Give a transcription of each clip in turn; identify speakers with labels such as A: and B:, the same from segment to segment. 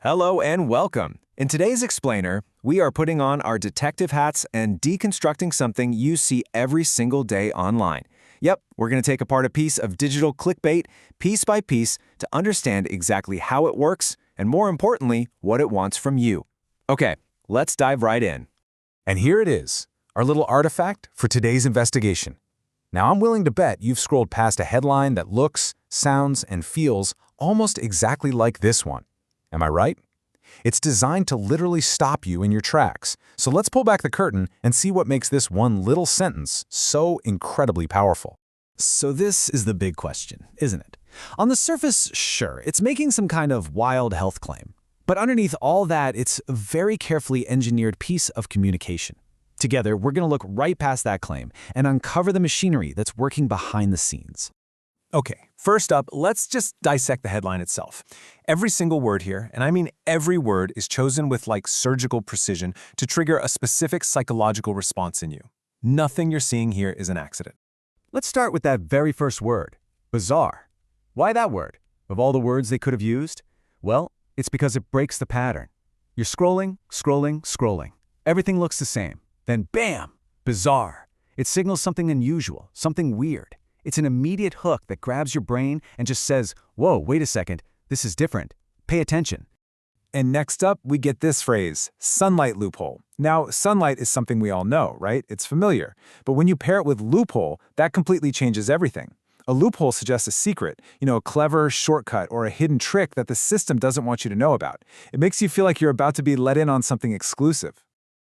A: Hello and welcome. In today's explainer, we are putting on our detective hats and deconstructing something you see every single day online. Yep, we're going to take apart a piece of digital clickbait piece by piece to understand exactly how it works and, more importantly, what it wants from you. Okay, let's dive right in.
B: And here it is, our little artifact for today's investigation. Now, I'm willing to bet you've scrolled past a headline that looks, sounds, and feels almost exactly like this one. Am I right? It's designed to literally stop you in your tracks. So let's pull back the curtain and see what makes this one little sentence so incredibly powerful.
C: So this is the big question, isn't it? On the surface, sure, it's making some kind of wild health claim. But underneath all that, it's a very carefully engineered piece of communication. Together, we're going to look right past that claim and uncover the machinery that's working behind the scenes.
A: Okay, first up, let's just dissect the headline itself. Every single word here, and I mean every word, is chosen with like surgical precision to trigger a specific psychological response in you. Nothing you're seeing here is an accident.
C: Let's start with that very first word, bizarre. Why that word? Of all the words they could have used? Well, it's because it breaks the pattern. You're scrolling, scrolling, scrolling. Everything looks the same. Then bam, bizarre. It signals something unusual, something weird. It's an immediate hook that grabs your brain and just says, whoa, wait a second, this is different. Pay attention.
A: And next up, we get this phrase, sunlight loophole. Now, sunlight is something we all know, right? It's familiar. But when you pair it with loophole, that completely changes everything. A loophole suggests a secret, a clever shortcut or a hidden trick that the system doesn't want you to know about. It makes you feel like you're about to be let in on something exclusive.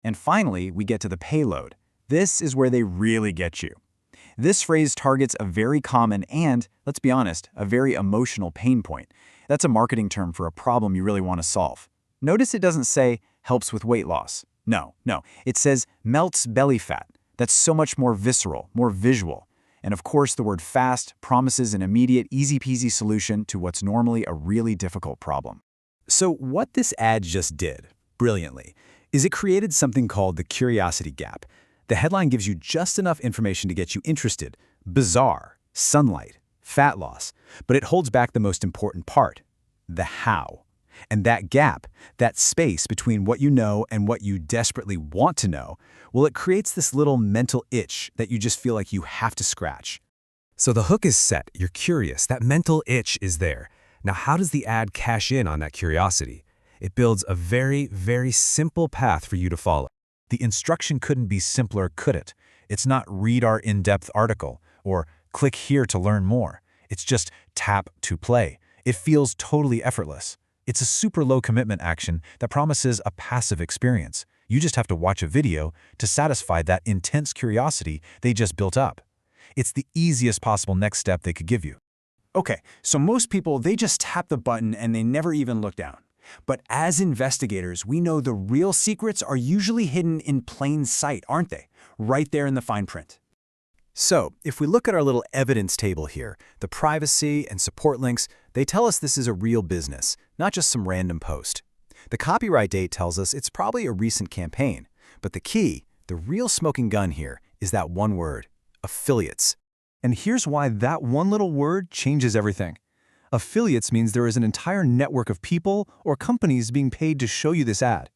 C: And finally, we get to the payload. This is where they really get you. This phrase targets a very common and, let's be honest, a very emotional pain point. That's a marketing term for a problem you really want to solve. Notice it doesn't say, helps with weight loss. No. It says, melts belly fat. That's so much more visceral, more visual. And of course, the word fast promises an immediate, easy-peasy solution to what's normally a really difficult problem. So what this ad just did, brilliantly, is it created something called the curiosity gap. The headline gives you just enough information to get you interested. Bizarre, sunlight, fat loss. But it holds back the most important part, the how. And that gap, that space between what you know and what you desperately want to know, well, it creates this little mental itch that you just feel like you have to scratch. So the hook is set, you're curious, that mental itch is there. Now, how does the ad cash in on that curiosity? It builds a very, very simple path for you to follow. The instruction couldn't be simpler, could it? It's not read our in-depth article or click here to learn more. It's just tap to play. It feels totally effortless. It's a super low commitment action that promises a passive experience. You just have to watch a video to satisfy that intense curiosity they just built up. It's the easiest possible next step they could give you.
D: Okay, so most people, they just tap the button and they never even look down. But as investigators, we know the real secrets are usually hidden in plain sight, aren't they? Right there in the fine print.
C: So, if we look at our little evidence table here, the privacy and support links, they tell us this is a real business, not just some random post. The copyright date tells us it's probably a recent campaign. But the key, the real smoking gun here, is that one word, affiliates.
A: And here's why that one little word changes everything. Affiliates means there is an entire network of people or companies being paid to show you this ad.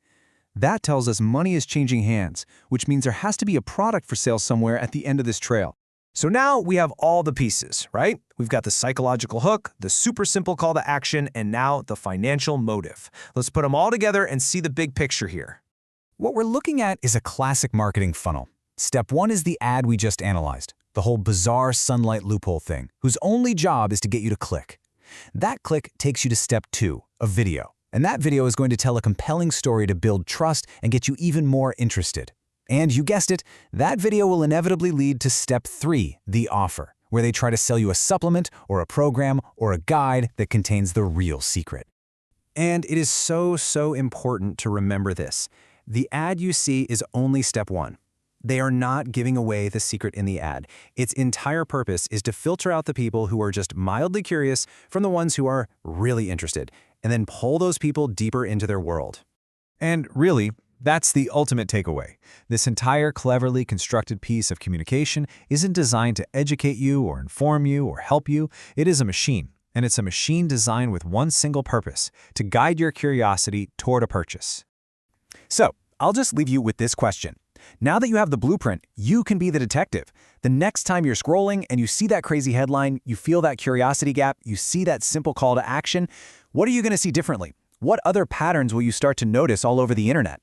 A: That tells us money is changing hands, which means there has to be a product for sale somewhere at the end of this trail. So now we have all the pieces, right? We've got the psychological hook, the super simple call to action, and now the financial motive. Let's put them all together and see the big picture here.
C: What we're looking at is a classic marketing funnel. Step one is the ad we just analyzed, the whole bizarre sunlight loophole thing, whose only job is to get you to click. That click takes you to step two, a video. And that video is going to tell a compelling story to build trust and get you even more interested. And you guessed it, that video will inevitably lead to step three, the offer, where they try to sell you a supplement or a program or a guide that contains the real secret.
A: And it is so important to remember this. The ad you see is only step one. They are not giving away the secret in the ad. Its entire purpose is to filter out the people who are just mildly curious from the ones who are really interested, and then pull those people deeper into their world. And really, that's the ultimate takeaway. This entire cleverly constructed piece of communication isn't designed to educate you or inform you or help you. It is a machine. And it's a machine designed with one single purpose, to guide your curiosity toward a purchase.
C: So, I'll just leave you with this question. Now that you have the blueprint, you can be the detective. The next time you're scrolling and you see that crazy headline, you feel that curiosity gap, you see that simple call to action, what are you going to see differently? What other patterns will you start to notice all over the internet?